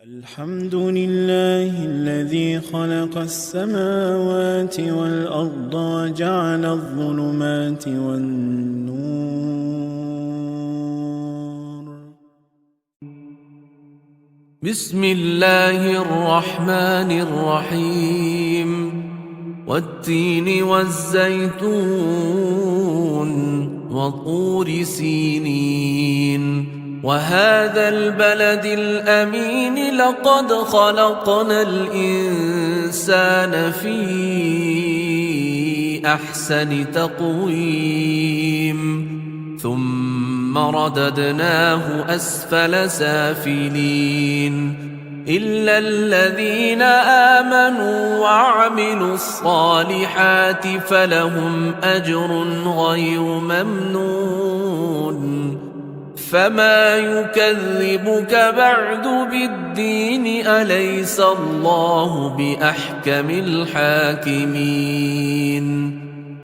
الحمد لله الذي خلق السماوات والأرض وجعل الظلمات والنور. بسم الله الرحمن الرحيم والتين والزيتون وطور سينين وهذا البلد الأمين لقد خلقنا الإنسان في أحسن تقويم ثم رددناه أسفل سافلين إلا الذين آمنوا وعملوا الصالحات فلهم أجر غير ممنون فما يكذبك بعد بالدين أليس الله بأحكم الحاكمين